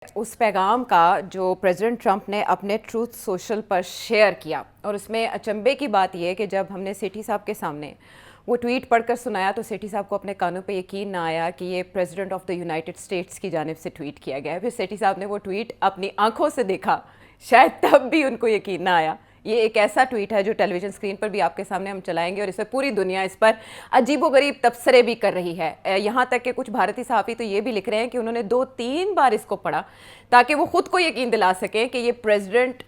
اس پیغام کا جو پریزیڈنٹ ٹرمپ نے اپنے ٹروتھ سوشل پر شیئر کیا، اور اس میں اچنبے کی بات یہ ہے کہ جب ہم نے سیٹھی صاحب کے سامنے وہ ٹویٹ پڑھ کر سنایا تو سیٹھی صاحب کو اپنے کانوں پہ یقین نہ آیا کہ یہ president of the United status کی جانب سے ٹویٹ کیا گیا ہے۔ پھر سیٹھی صاحب نے وہ ٹویٹ اپنی آنکھوں سے دیکھا، شاید تب بھی ان کو یقین نہ آیا۔ یہ ایک ایسا ٹویٹ ہے جو ٹیلی ویژن اسکرین پر بھی آپ کے سامنے ہم چلائیں گے، اور اس میں پوری دنیا اس پر عجیب و غریب تبصرے بھی کر رہی ہے۔ یہاں تک کہ کچھ بھارتی صحافی تو یہ بھی لکھ رہے ہیں کہ انہوں نے 2-3 بار اس کو پڑھا تاکہ وہ خود کو یقین دلا سکیں کہ یہ پریزیڈنٹ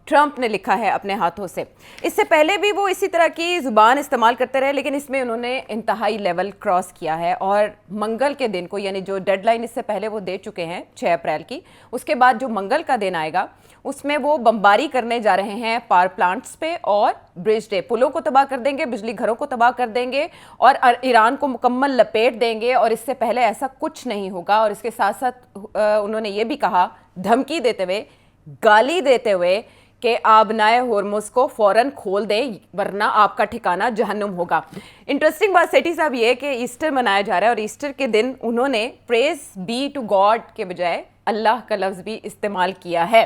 ٹرمپ نے لکھا ہے اپنے ہاتھوں سے۔ اس سے پہلے بھی وہ اسی طرح کی زبان استعمال کرتے رہے، لیکن اس میں انہوں نے انتہائی لیول کراس کیا ہے، اور منگل کے دن کو، یعنی جو ڈیڈ لائن اس سے پہلے وہ دے چکے ہیں 6 اپریل کی، اس کے بعد جو منگل کا دن آئے گا اس میں وہ بمباری کرنے جا رہے ہیں پاور پلانٹس پہ اور برج پہ، پلوں کو تباہ کر دیں گے، بجلی گھروں کو تباہ کر دیں گے اور ایران کو مکمل لپیٹ دیں گے، اور اس سے پہلے ایسا کچھ نہیں ہوگا۔ اور اس کے ساتھ ساتھ انہوں نے یہ بھی کہا، دھمکی دیتے ہوئے، گالی دیتے ہوئے، کہ آبنائے ہورمز کو فوراً کھول دیں ورنہ آپ کا ٹھکانہ جہنم ہوگا۔ انٹرسٹنگ بات سیٹھی صاحب یہ ہے کہ ایسٹر منایا جا رہا ہے، اور ایسٹر کے دن انہوں نے پریز بی ٹو گاڈ کے بجائے اللہ کا لفظ بھی استعمال کیا ہے۔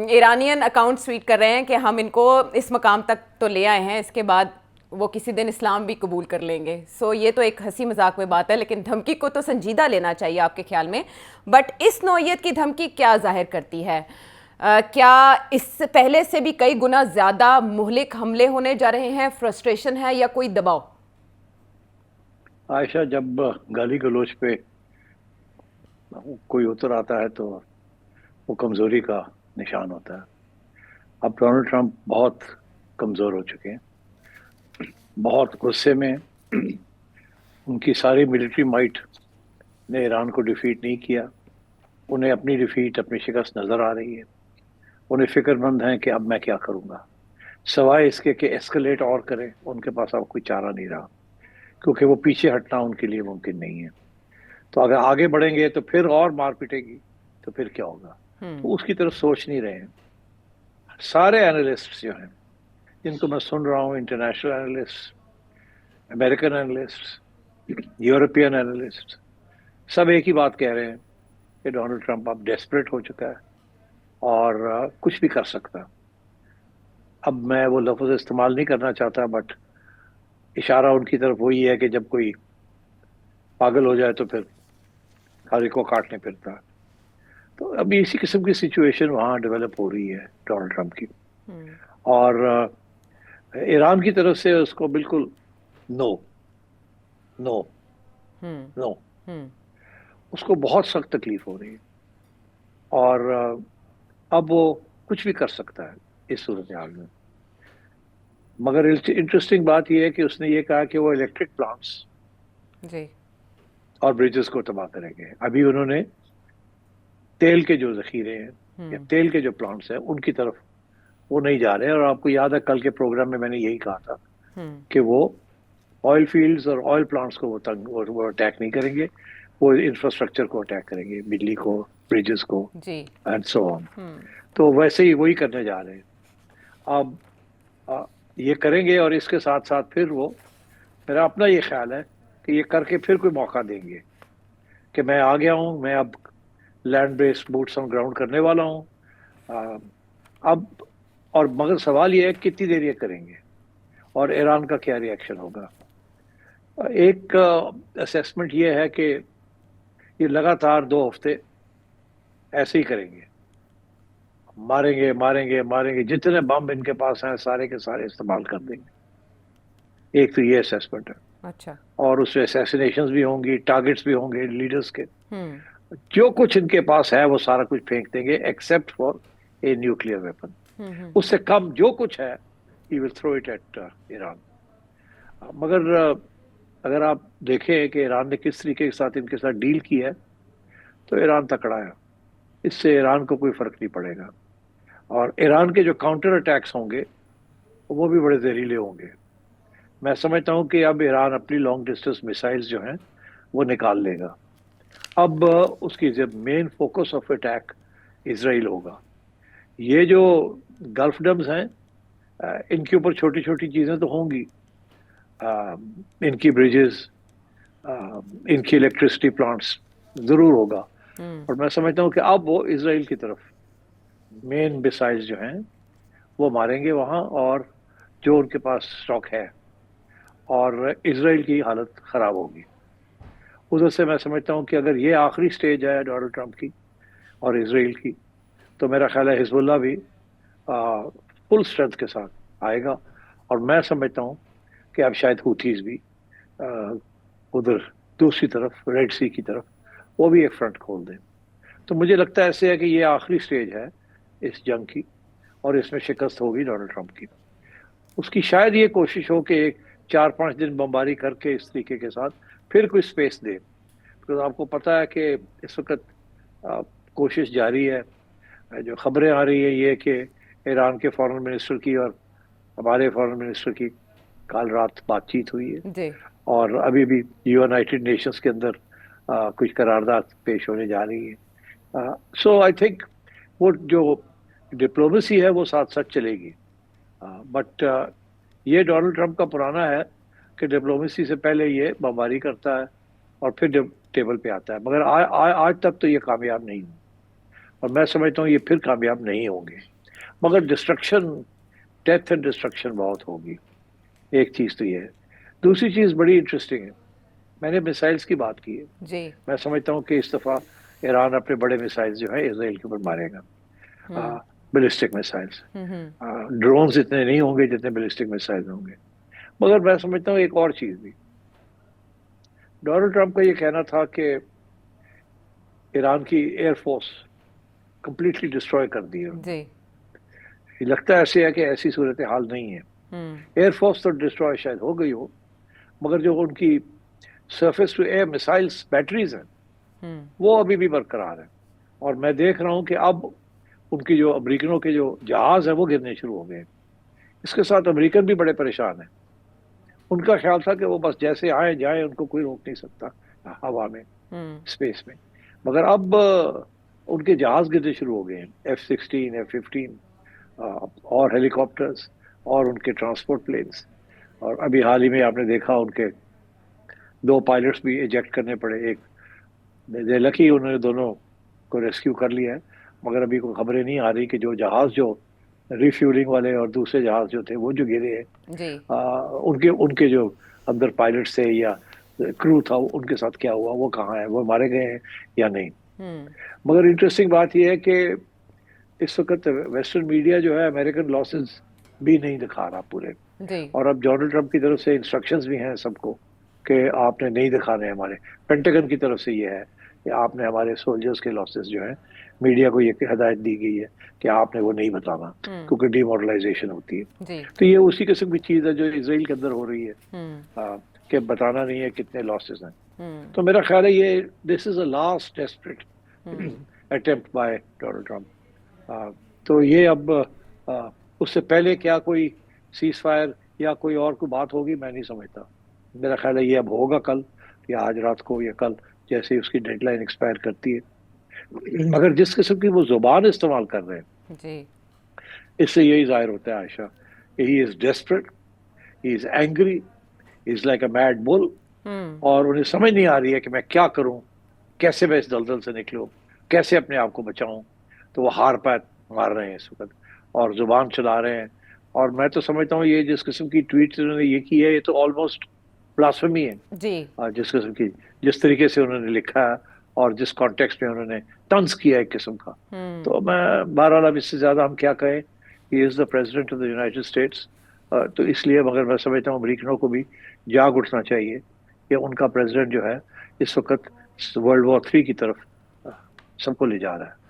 ایرانین اکاؤنٹس ٹویٹ کر رہے ہیں کہ ہم ان کو اس مقام تک تو لے آئے ہیں، اس کے بعد وہ کسی دن اسلام بھی قبول کر لیں گے۔ یہ تو ایک ہنسی مذاق میں بات ہے، لیکن دھمکی کو تو سنجیدہ لینا چاہیے آپ کے خیال میں۔ بٹ اس نوعیت کی دھمکی کیا ظاہر کرتی ہے؟ کیا اس سے پہلے سے بھی کئی گنا زیادہ مہلک حملے ہونے جا رہے ہیں؟ فرسٹریشن ہے یا کوئی دباؤ؟ عائشہ، جب گالی گلوچ پہ کوئی اتر آتا ہے تو وہ کمزوری کا نشان ہوتا ہے۔ اب ڈونلڈ ٹرمپ بہت کمزور ہو چکے ہیں، بہت غصے میں۔ ان کی ساری ملٹری مائٹ نے ایران کو ڈیفیٹ نہیں کیا، انہیں اپنی ڈیفیٹ، اپنی شکست نظر آ رہی ہے۔ انہیں فکر مند ہیں کہ اب میں کیا کروں گا، سوائے اس کے کہ ایسکلیٹ اور کریں۔ ان کے پاس اب کوئی چارہ نہیں رہا، کیونکہ وہ پیچھے ہٹنا ان کے لیے ممکن نہیں ہے۔ تو اگر آگے بڑھیں گے تو پھر اور مار پیٹے گی، تو پھر کیا ہوگا؟ تو اس کی طرف سوچ نہیں رہے ہیں سارے اینالسٹ جو ہیں، جن کو میں سن رہا ہوں، international analyst, American analyst, European analyst, سب ایک ہی بات کہہ رہے ہیں کہ ڈونلڈ ٹرمپ اب ڈیسپریٹ ہو چکا ہے اور کچھ بھی کر سکتا ہے۔ اب میں وہ لفظ استعمال نہیں کرنا چاہتا، بٹ اشارہ ان کی طرف وہی ہے کہ جب کوئی پاگل ہو جائے تو پھر ہر ایک کو کاٹنے پھرتا ہے۔ تو ابھی اسی قسم کی سچویشن وہاں ڈیولپ ہو رہی ہے ڈونلڈ ٹرمپ کی، اور ایران کی طرف سے اس کو بالکل نو نو نو، اس کو بہت سخت تکلیف ہو رہی ہے، اور اب وہ کچھ بھی کر سکتا ہے اس صورتحال میں۔ مگر انٹرسٹنگ بات یہ ہے کہ اس نے یہ کہا کہ وہ الیکٹرک پلانٹس جی اور بریجز کو تباہ کریں گے۔ ابھی انہوں نے تیل کے جو ذخیرے ہیں یا تیل کے جو پلانٹس ہیں ان کی طرف وہ نہیں جا رہے ہیں۔ اور آپ کو یاد ہے کل کے پروگرام میں نے یہی کہا تھا کہ وہ آئل فیلڈز اور آئل پلانٹس کو وہ اٹیک نہیں کریں گے، وہ انفراسٹرکچر کو اٹیک کریں گے، بجلی کو، بریجز کو، اینڈ سو آن۔ تو ویسے ہی وہی کرنے جا رہے ہیں۔ اب یہ کریں گے، اور اس کے ساتھ ساتھ پھر وہ، میرا اپنا یہ خیال ہے کہ یہ کر کے پھر کوئی موقع دیں گے کہ میں آ گیا ہوں، میں اب land base boots on ground کرنے والا ہوں اب۔ اور مگر سوال یہ ہے کتنی دیر یہ کریں گے اور ایران کا کیا ری ایکشن ہوگا۔ ایک اسیسمنٹ یہ ہے کہ یہ لگاتار 2 ہفتے ایسے ہی کریں گے، ماریں گے ماریں گے ماریں گے، جتنے بم ان کے پاس ہیں سارے کے سارے استعمال کر دیں گے۔ ایک تو یہ اسیسمنٹ ہے، اچھا، اور اس میں اسیسینیشنز بھی ہوں گی، ٹارگٹس بھی ہوں گے لیڈرز کے۔ جو کچھ ان کے پاس ہے وہ سارا کچھ پھینک دیں گے except for a nuclear weapon. اس سے کم جو کچھ ہے he will throw it at Iran. مگر اگر آپ دیکھیں کہ ایران نے کس طریقے کے ساتھ ان کے ساتھ ڈیل کی ہے تو ایران تکڑا ہے، اس سے ایران کو کوئی فرق نہیں پڑے گا۔ اور ایران کے جو کاؤنٹر اٹیکس ہوں گے وہ بھی بڑے زہریلے ہوں گے۔ میں سمجھتا ہوں کہ اب ایران اپنی لانگ ڈسٹینس میسائلز جو ہیں وہ نکال لے گا۔ اب اس کی مین فوکس آف اٹیک اسرائیل ہوگا۔ یہ جو گلف ڈمز ہیں ان کے اوپر چھوٹی چھوٹی چیزیں تو ہوں گی، ان کی بریجز، ان کی الیکٹرسٹی پلانٹس ضرور ہوگا، اور میں سمجھتا ہوں کہ اب وہ اسرائیل کی طرف مین میسائلز جو ہیں وہ ماریں گے وہاں، اور جو ان کے پاس اسٹاک ہے، اور اسرائیل کی حالت خراب ہوگی ادھر سے۔ میں سمجھتا ہوں کہ اگر یہ آخری سٹیج ہے ڈونلڈ ٹرمپ کی اور اسرائیل کی، تو میرا خیال ہے حزب اللہ بھی فل اسٹرینتھ کے ساتھ آئے گا، اور میں سمجھتا ہوں کہ اب شاید ہوتھیز بھی ادھر دوسری طرف ریڈ سی کی طرف وہ بھی ایک فرنٹ کھول دیں۔ تو مجھے لگتا ہے ایسے ہے کہ یہ آخری سٹیج ہے اس جنگ کی، اور اس میں شکست ہوگی ڈونلڈ ٹرمپ کی۔ اس کی شاید یہ کوشش ہو کہ ایک 4-5 دن بمباری کر کے اس طریقے کے ساتھ پھر کوئی سپیس دے، کیونکہ آپ کو پتہ ہے کہ اس وقت کوشش جاری ہے۔ جو خبریں آ رہی ہیں یہ کہ ایران کے فارن منسٹر کی اور ہمارے فارن منسٹر کی کل رات بات چیت ہوئی ہے، جی اور ابھی بھی یونائٹڈ نیشنز کے اندر کچھ قرارداد پیش ہونے جا رہی ہے۔ سو آئی تھنک وہ جو ڈپلومیسی ہے وہ ساتھ ساتھ چلے گی، بٹ یہ ڈونلڈ ٹرمپ کا پرانا ہے کہ ڈپلومیسی سے پہلے یہ بمباری کرتا ہے اور پھر ٹیبل پہ آتا ہے، مگر آج تک تو یہ کامیاب نہیں ہوا، اور میں سمجھتا ہوں یہ پھر کامیاب نہیں ہوں گے، مگر ڈسٹرکشن، ڈیتھ اینڈ ڈسٹرکشن بہت ہوگی۔ ایک چیز تو یہ ہے۔ دوسری چیز بڑی انٹرسٹنگ ہے، میں نے میسائلز کی بات کی ہے، جی میں سمجھتا ہوں کہ اس دفعہ ایران اپنے بڑے میسائلز جو ہیں اسرائیل کے اوپر مارے گا، بیلسٹک میسائلز۔ ڈرونز اتنے نہیں ہوں گے جتنے بیلسٹک میسائلز ہوں گے، مگر میں سمجھتا ہوں ایک اور چیز بھی، ڈونلڈ ٹرمپ کا یہ کہنا تھا کہ ایران کی ایئر فورس کمپلیٹلی ڈسٹروائے کر دی ہے۔ جی یہ لگتا ہے ایسے ہے کہ ایسی صورتحال نہیں ہے، ایئر فورس تو ڈسٹروائے شاید ہو گئی ہو، مگر جو ان کی سرفیس ٹو ایئر میسائلز بیٹریز ہیں وہ ابھی بھی برقرار ہیں، اور میں دیکھ رہا ہوں کہ اب ان کی جو امریکنوں کے جو جہاز ہیں وہ گرنے شروع ہو گئے۔ اس کے ساتھ امریکن بھی بڑے پریشان ہیں، ان کا خیال تھا کہ وہ بس جیسے آئے جائیں، ان کو کوئی روک نہیں سکتا ہوا میں، اسپیس میں، مگر اب ان کے جہاز گرنے شروع ہو گئے ہیں، F-16 F-15 اور ہیلی کاپٹرز اور ان کے ٹرانسپورٹ پلینز، اور ابھی حال ہی میں آپ نے دیکھا ان کے 2 پائلٹس بھی ایجیکٹ کرنے پڑے، ایک لکی انہوں نے دونوں کو ریسکیو کر لیا ہے، مگر ابھی کوئی خبریں نہیں آ رہی کہ جو جہاز جو ریفیولنگ والے اور دوسرے جہاز جو تھے وہ جو گرے ہیں، جی ان کے جو اندر پائلٹس تھے یا کرو تھا ان کے ساتھ کیا ہوا، وہ کہاں ہیں، وہ مارے گئے ہیں یا نہیں۔ مگر انٹرسٹنگ بات یہ ہے کہ اس وقت ویسٹرن میڈیا جو ہے امریکن لاسز بھی نہیں دکھا رہا پورے، جی اور اب ڈونلڈ ٹرمپ کی طرف سے انسٹرکشنز بھی ہیں سب کو کہ آپ نے نہیں دکھانے، ہمارے پینٹاگن کی طرف سے یہ ہے کہ آپ نے ہمارے سولجرز کے لاسز جو ہیں، میڈیا کو یہ ہدایت دی گئی ہے کہ آپ نے وہ نہیں بتانا، کیونکہ ڈی مورلائزیشن ہوتی ہے۔ جی تو یہ اسی قسم کی چیز ہے جو اسرائیل کے اندر ہو رہی ہے، کہ بتانا نہیں ہے کتنے لاسز ہیں۔ تو میرا خیال ہے یہ this is a last desperate attempt by Donald Trump. تو یہ اب اس سے پہلے کیا کوئی سیز فائر یا کوئی اور کوئی بات ہوگی میں نہیں سمجھتا، میرا خیال ہے یہ اب ہوگا کل یا آج رات کو یا کل، جیسے ہی اس کی ڈیڈ لائن ایکسپائر کرتی ہے، مگر جس قسم کی وہ زبان استعمال کر رہے ہیں جی اس سے یہی ظاہر ہوتا ہے عائشہ کہ he is desperate, he is angry, he is like a mad bull, اور انہیں سمجھ نہیں آ رہی ہے کہ میں کیا کروں، کیسے میں اس دلدل سے نکلوں، کیسے اپنے آپ کو بچاؤں۔ تو وہ ہار پات مار رہے ہیں اس وقت اور زبان چلا رہے ہیں، اور میں تو سمجھتا ہوں یہ جس قسم کی ٹویٹ انہوں نے یہ کی ہے یہ تو آلموسٹ بلاسفیمی ہے، جی جس قسم کی، جس طریقے سے انہوں نے لکھا ہے اور جس کانٹیکسٹ میں انہوں نے طنز کیا ایک قسم کا۔ تو میں بہرحال اب اس سے زیادہ ہم کیا کہیں، he is the president of the United States, تو اس لیے مگر میں سمجھتا ہوں امریکنوں کو بھی جاگ اٹھنا چاہیے کہ ان کا پریزیڈنٹ جو ہے اس وقت ورلڈ وار 3 کی طرف سب کو لے جا رہا ہے۔